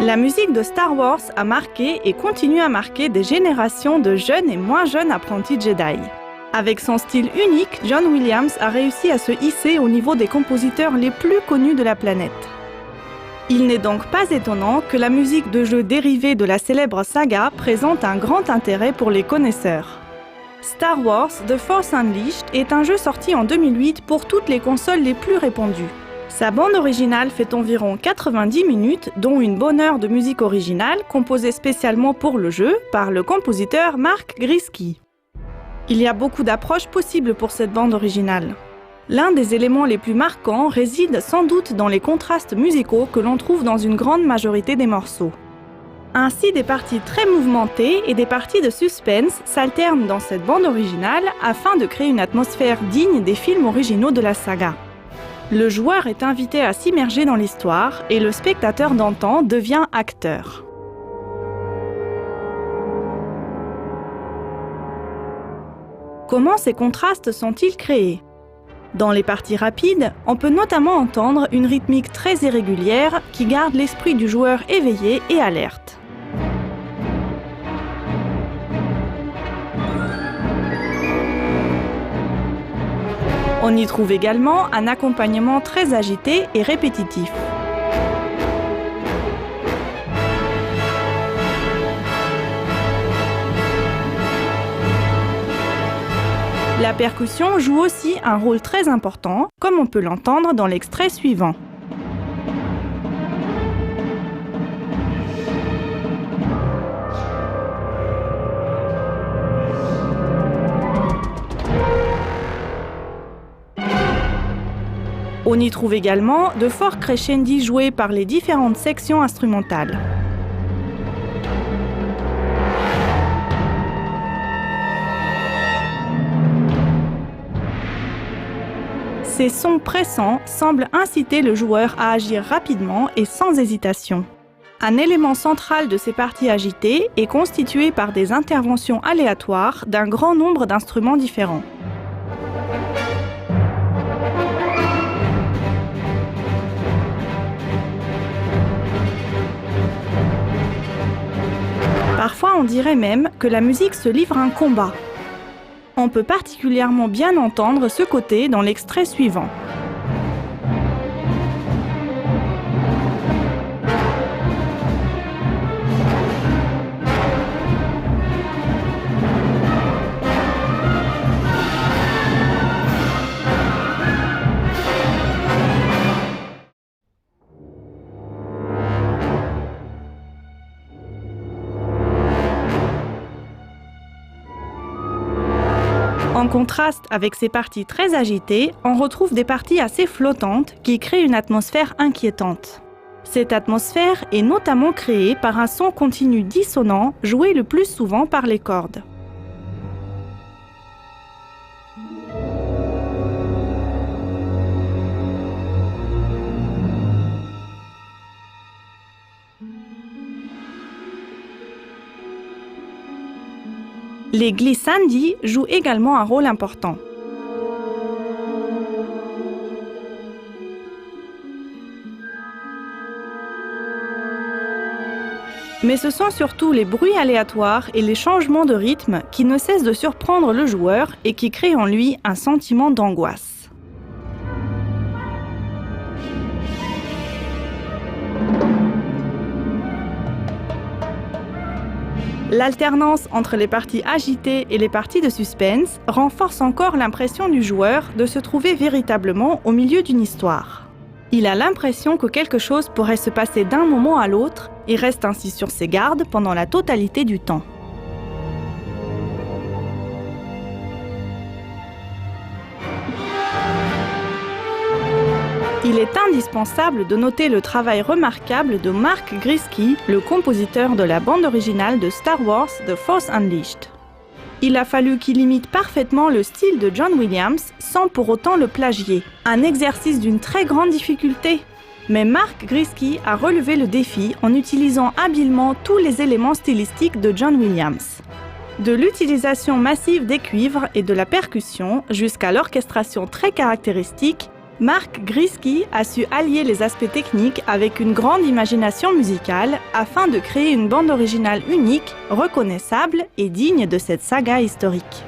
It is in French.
La musique de Star Wars a marqué et continue à marquer des générations de jeunes et moins jeunes apprentis Jedi. Avec son style unique, John Williams a réussi à se hisser au niveau des compositeurs les plus connus de la planète. Il n'est donc pas étonnant que la musique de jeux dérivée de la célèbre saga présente un grand intérêt pour les connaisseurs. Star Wars The Force Unleashed est un jeu sorti en 2008 pour toutes les consoles les plus répandues. Sa bande originale fait environ 90 minutes, dont une bonne heure de musique originale composée spécialement pour le jeu par le compositeur Mark Griski. Il y a beaucoup d'approches possibles pour cette bande originale. L'un des éléments les plus marquants réside sans doute dans les contrastes musicaux que l'on trouve dans une grande majorité des morceaux. Ainsi, des parties très mouvementées et des parties de suspense s'alternent dans cette bande originale afin de créer une atmosphère digne des films originaux de la saga. Le joueur est invité à s'immerger dans l'histoire et le spectateur d'antan devient acteur. Comment ces contrastes sont-ils créés ? Dans les parties rapides, on peut notamment entendre une rythmique très irrégulière qui garde l'esprit du joueur éveillé et alerte. On y trouve également un accompagnement très agité et répétitif. La percussion joue aussi un rôle très important, comme on peut l'entendre dans l'extrait suivant. On y trouve également de forts crescendi joués par les différentes sections instrumentales. Ces sons pressants semblent inciter le joueur à agir rapidement et sans hésitation. Un élément central de ces parties agitées est constitué par des interventions aléatoires d'un grand nombre d'instruments différents. Parfois, on dirait même que la musique se livre à un combat. On peut particulièrement bien entendre ce côté dans l'extrait suivant. En contraste avec ces parties très agitées, on retrouve des parties assez flottantes qui créent une atmosphère inquiétante. Cette atmosphère est notamment créée par un son continu dissonant joué le plus souvent par les cordes. Les glissandi jouent également un rôle important. Mais ce sont surtout les bruits aléatoires et les changements de rythme qui ne cessent de surprendre le joueur et qui créent en lui un sentiment d'angoisse. L'alternance entre les parties agitées et les parties de suspense renforce encore l'impression du joueur de se trouver véritablement au milieu d'une histoire. Il a l'impression que quelque chose pourrait se passer d'un moment à l'autre et reste ainsi sur ses gardes pendant la totalité du temps. Il est indispensable de noter le travail remarquable de Mark Griski, le compositeur de la bande originale de Star Wars The Force Unleashed. Il a fallu qu'il imite parfaitement le style de John Williams sans pour autant le plagier. Un exercice d'une très grande difficulté. Mais Mark Griski a relevé le défi en utilisant habilement tous les éléments stylistiques de John Williams. De l'utilisation massive des cuivres et de la percussion jusqu'à l'orchestration très caractéristique, Mark Griski a su allier les aspects techniques avec une grande imagination musicale afin de créer une bande originale unique, reconnaissable et digne de cette saga historique.